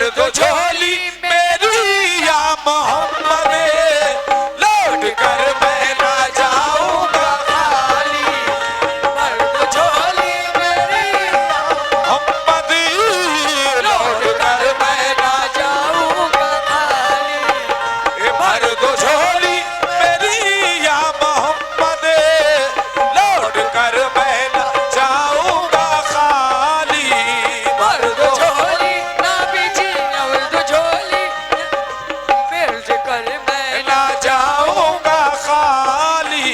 भर दो झोली मेरी या मोहम्मद, लौट कर मैं ना जाऊंगा खाली। भर दो झोली मेरी मोहम्मद, लौट कर मैं ना जाऊंगा खाली। भर दो झोली मेरी या मोहम्मद, लौट कर मैं ना जाऊंगा खाली। भर दो झोली ना बीजी भर दो झोली मिर्ज कर मैं ना जाऊंगा खाली।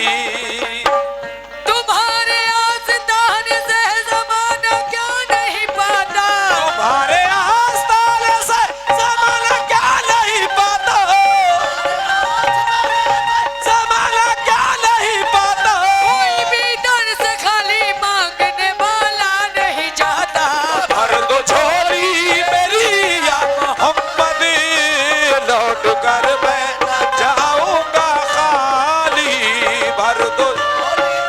तुम्हारे आस्तान से ज़माना क्या नहीं पाता, तुम्हारे आस्ताने से ज़माना क्या नहीं पाता, ज़माना क्या नहीं पाता। कोई भी दर से खाली मांगने वाला नहीं जाता। भर दो झोली मेरी या मोहम्मद, लौट कर मैं जाऊंगा खाली। भर दो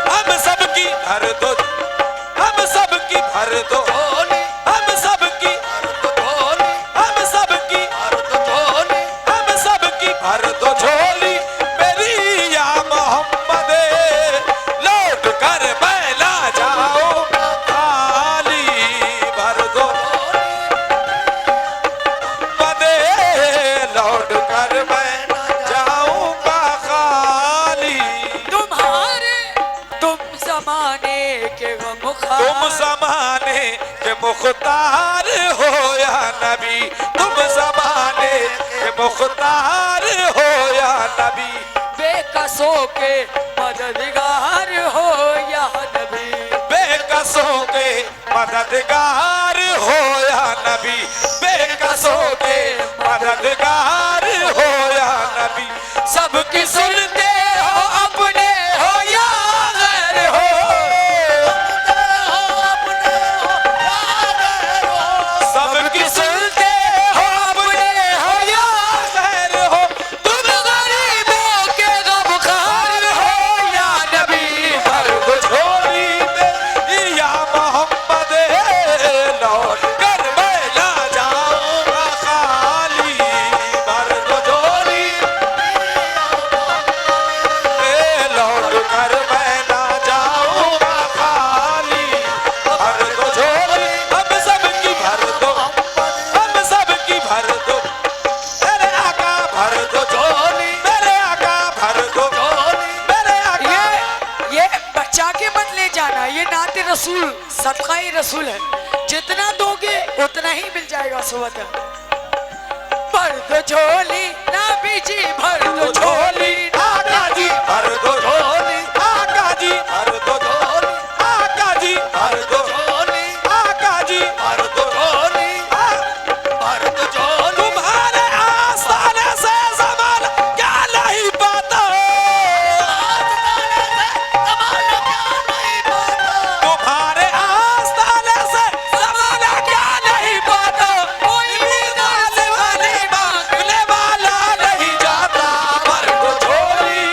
हम सबकी भर दो, हम सबकी भर दो, हम सबकी हम सबकी हम सबकी भर दो झोली मेरी या मोहम्मद, लौट कर मैं ना जाऊंगा खाली। भर दो पदे, लौट कर मैं ना जाऊंगा खाली। तुम ज़माने के मुखार, तुम ज़माने के मुख्तार हो या नबी, तुम ज़माने के मुख्तार हो या नबी। बेकसों के मददगार हो या नबी, बेकसों के मददगार हो या नबी, बेकसों के मददगार हो या नबी। सबकी सुनते हो अपने हो या गैर हो, सबकी सुनते हो अपने हो या गैर हो। तुम गरीबों के गमखार हो या नबी। भर दो झोली मेरी या मोहम्मद, लौट कर मैं ना जाऊंगा खाली। भर दो झोली लौट कर मैं ना जाऊंगा खाली। भर दो झोली हम सबकी भर दो, हम सबकी भर दो, मेरे आका भर दो झोली, मेरे आका भर दो झोली, मेरे आका। ये बचा के मत ले जाना, ये नाते रसूल सदकाए रसूल है। जितना दोगे उतना ही मिल जाएगा सुबह। भर दो झोली ना बीजी भर दो झोली, आका जी भर दो झोली, आका जी भर दो झोली, आका जी भर दो झोली, आका जी भर दो झोली, भर दो झोली। तुम्हारे आस्ताने से ज़माना क्या नहीं पाता, तुम्हारे आस्ताने से ज़माना क्या नहीं पाता। कोई भी गाने वाली मांगने वाला नहीं जाता। भर दो झोली,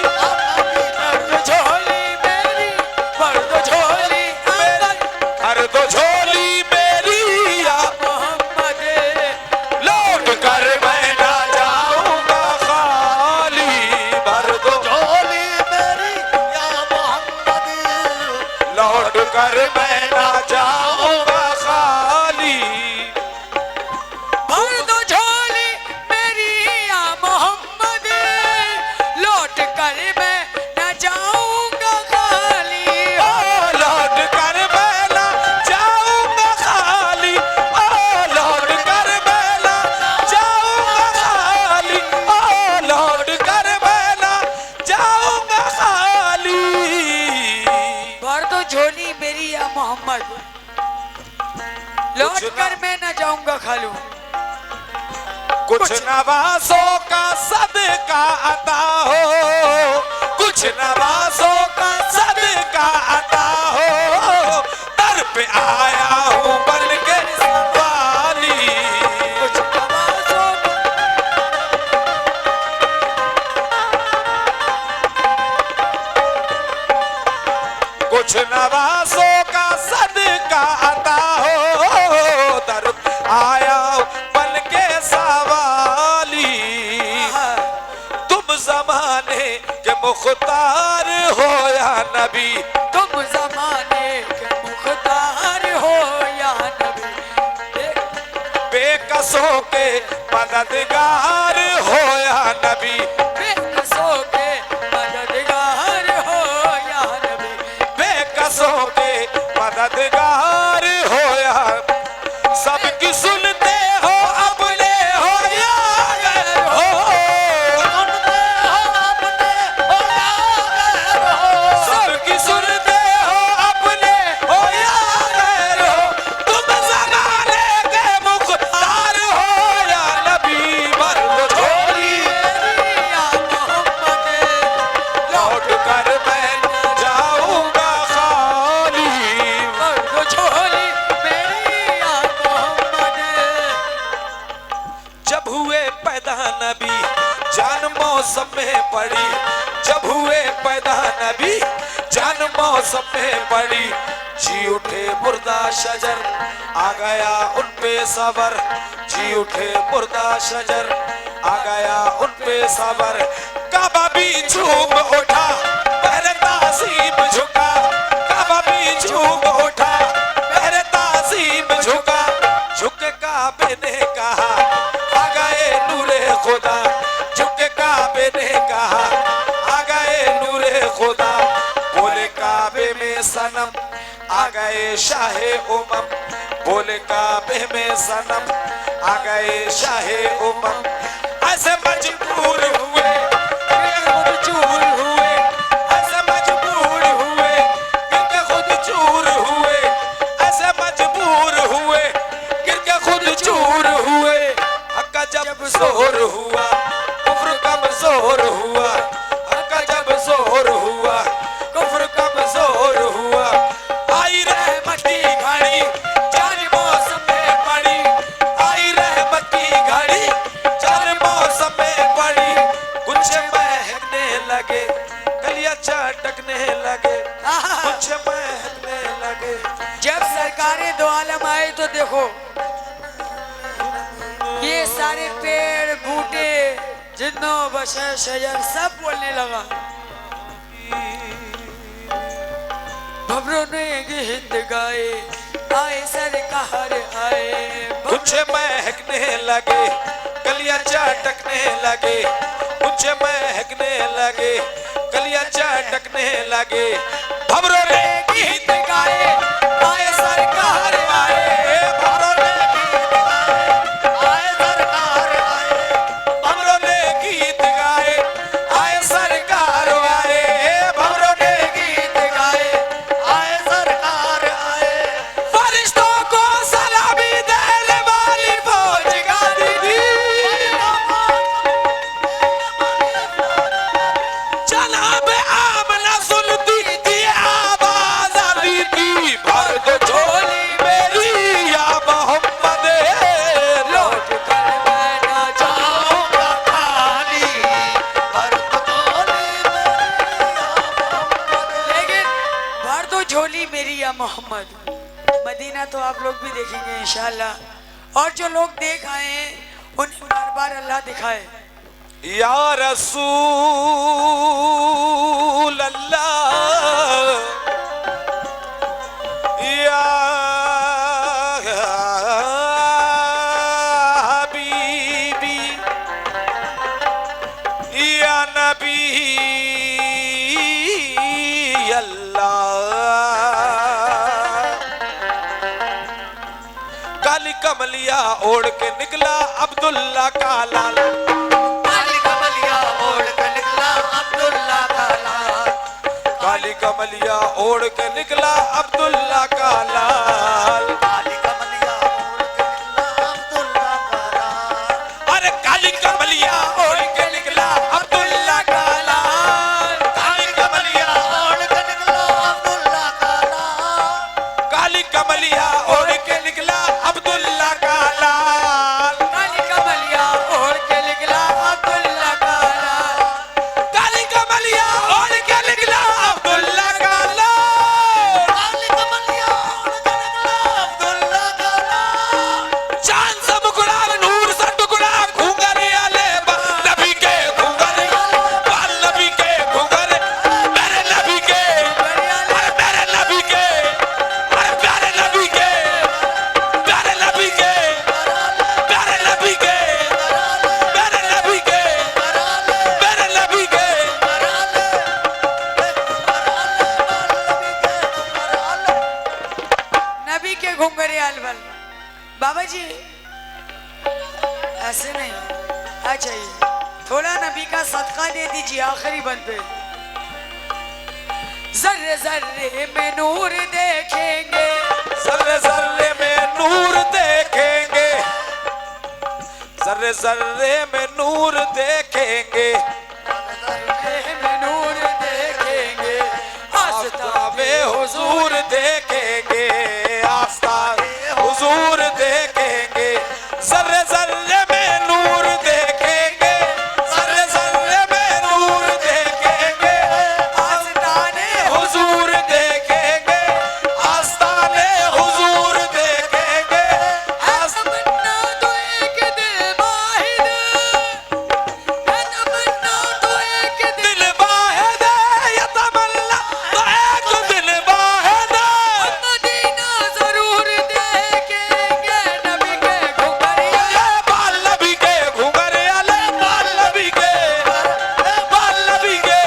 भर दो झोली मेरी भर दो झोली भर दो झोली मेरी या मोहम्मद, लौट कर मैं ना जाऊंगा खाली। भर दो झोली मेरी या मोहम्मद, लौट कर मैं ना जाऊंगा खाली। भर दो झोली मेरी या मोहम्मद, लौट कर मैं न जाऊंगा खाली। ओ लौट कर मैं ना जाऊंगा खाली, ओ लौट कर मैं ना जाऊंगा खाली, ओ लौट कर मैं ना जाऊंगा खाली। भर दो झोली मेरी या मोहम्मद, लौट कर मैं न जाऊंगा खालू। कुछ नवासों का सदका अता हो, कुछ नवासों का सदका अता हो। दर पे आया हूँ बन के वाली, कुछ नवाज़ों कुछ नवासों का सदका अता हो। दर आया हूँ बन के मुख्तार हो या नबी, तुम जमाने के मुख्तार हो या नबी, बेकसों के मददगार हो या नबी, बेकसों के मददगार हो या नबी, बेकसों के मददगार हो या, सबकी सुनते हो अपने हो या गैर हो, सुनते हो अपने हो या गैर हो, सबकी सुनते हो अपने हो या गैर हो, तुम ज़माने के मुख्तार हो या नबी, मर्द छोड़ी या मोहम्मद, लौट कर मैं न जाऊंगा खाली, मर्द झोली मेरी या मोहम्मद। जब हुए पैदा नबी जान मौसम में पड़ी, जब हुए पैदा नबी जान मौसम में पड़ी, जी उठे मुर्दा शजर आ गया उन पे सबर, जी उठे मुर्दा शजर आ गया उन पे सबर, काबा भी झूम उठा पहरे तासीम झुका, काबा भी झूम उठा पहरे तासीम झुका, झुके काबे ने कहा आ गए नूरे खुदा, झुके काबे ने कहा आ गए नूरे खुदा, बोले काबे में सनम आ गए शाहे उमम, बोले काबे में सनम आ गए शाहे उमम, ऐसे मजबूर हुए कि खुद चूर हुए, ऐसे मजबूर हुए कि खुद चूर हुए, ऐसे मजबूर हुए कि खुद चूर हुए, हक्का जब जोर हुआ कुफ्र कमजोर हुआ, हक्का जब जोर हुआ कुफ्र कमजोर हुआ, आई रहमत की घड़ी जान मौसम में पड़ी, आई रहमत की घड़ी जान मौसम में पड़ी, कुछ महकने लगे कलियां चटकने लगे, कुछ महकने लगे, जब सरकारें दो आलम आए तो देखो ये सारे पेड़ बूटे जिन्नो बशर शजर सब बोलने लगा, भवरों ने गीत गाए आए सरकार आए, कुछ महकने लगे कलियां चटकने लगे, कुछ महकने लगे कलियां चटकने लगे, भवरों ने गीत गाए आए सरकार आए, भवरों ने गीत गाए आए सरकार आए, भवरों ने गीत गाए आए सरकार आए, भवरों ने गीत गाए आए सरकार आए, फरिश्तों को सलामी देने वाली फौज गाती थी, जनाब आमना सुनती थी आवाज आती थी, भर दो झोली मेरी या मोहम्मद, लौट कर मैं न जाऊंगा खाली, भर दो झोली मेरी या मोहम्मद। लेकिन भर दो झोली मेरी या मोहम्मद, मदीना तो आप लोग भी देखेंगे इंशाल्लाह, और जो लोग देख आए हैं उन्हें बार बार अल्लाह दिखाए। या रसूल अल्लाह, या हबीबी, या नबी अल्लाह, काली कमलिया ओढ़ के निकला अब्दुल्ला का लाल, काली कमलिया ओढ़ कर निकला अब्दुल्ला का लाल, काली कमलिया ओढ़ के निकला अब्दुल्ला का लाल, काली कमलिया ओढ़ कर निकला अब्दुल्ला का लाल, अरे काली कमलिया ओढ़ के निकला अब्दुल्ला का लाल, काली कमलिया ओढ़ कर निकला अब्दुल्ला का लाल, काली कमलिया ओढ़ के निकला अब्दुल्ला का लाल, काली कमलिया ओढ़ के निकला अब्दुल्ला का लाल, काली कमलिया ओढ़ के निकला अब्दुल्ला का लाल, काली कमलिया ओढ़ कर निकला ऐसे नहीं, आ जाइए, थोड़ा नबी का सदका दे दीजिए आखिरी बंद पे। जर्रे जर्रे में नूर देखेंगे, जर्रे जर्रे में नूर देखेंगे, जर्रे जर्रे में नूर देखेंगे, जर्रे में नूर देखेंगे, आस्ताबे हुजूर देखेंगे, आस्ताबे हुजूर देखेंगे, जर्रे जर्रे में नूर देखेंगे, जर्रे जर्रे में नूर देखेंगे, आस्ताने हुजूर देखेंगे, आस्ताने हुजूर देखेंगे, तमन्ना तो एक दिल वाहिद, तमन्ना तो एक दिल दिल वाहिद या तमन्ना तो एक दिल वाहिद, मदीना जरूर देखेंगे, नबी के घुंघरिया बाल नबी के घुंघरिया, बाल नबी के, बाल नबी के।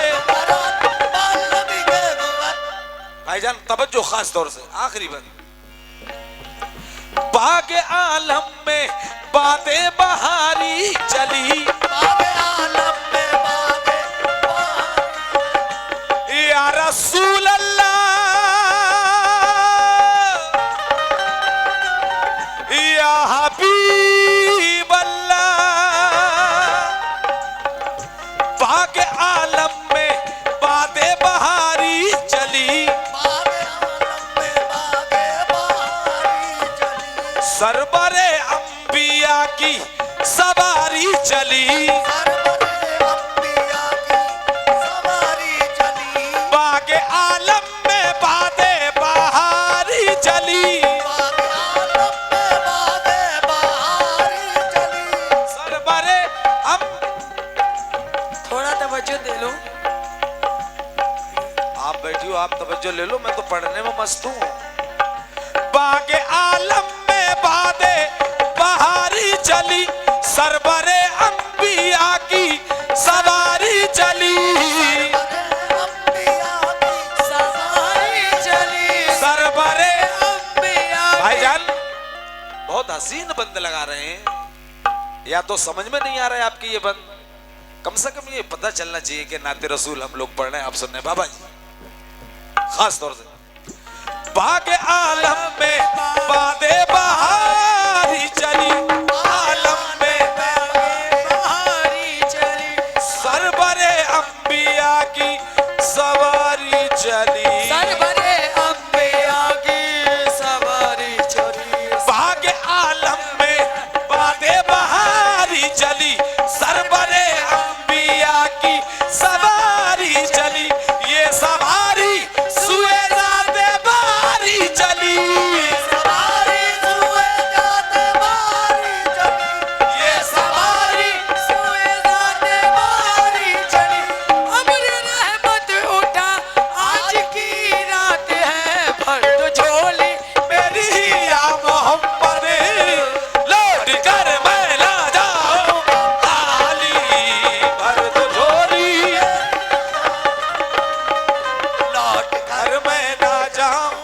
भाईजान तवज्जो खास तौर से आखिरी बंद। बाग आलम में बातें बहारी चली, या रसूल अल्लाह, या हबीब अल्लाह, बाग आलम में बातें बहारी चली, सरबरे अंबिया की सवारी चली, बाग आलम में बातें बहारी चली, सरबरे हम। थोड़ा तवज्जो दे लो। आप बैठियो, आप तवज्जो ले लो, मैं तो पढ़ने में मस्त हूँ। बाग आलम में बातें बहारी चली, सरबरे अंबिया की सवारी चली, सवारी चली, सरबरे। अंबिया भाईजान बहुत हसीन बंद लगा रहे हैं, या तो समझ में नहीं आ रहा है आपके ये बंद, कम से कम ये पता चलना चाहिए कि नाते रसूल हम लोग पढ़ रहे हैं, आप सुन रहे हैं बाबा जी खास तौर से। बाग आलम में बातें बहारी चली, आलम में बहारी चली, सरबरे अंबिया की सवारी चली, सरबरे अंबिया की सवारी चली, बाग आलम में बातें बहारी चली, सरबरे अंबिया की सवारी चली, ये सवारी सुए जाते बारी चली, ये सवारी सोए जाते बारी चली, अमर रहमत उठा आज की रात है, भर दो झोली मेरी या मोहम्मद, लौट कर मैं ना जाऊं खाली, भर दो झोली, लौट कर मैं ना जाऊं।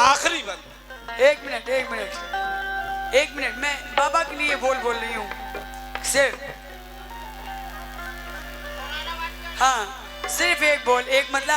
आखिरी बंद। एक मिनट, एक मिनट, एक मिनट, मैं बाबा के लिए बोल रही हूँ सिर्फ। हाँ, सिर्फ एक बोल, एक मतलब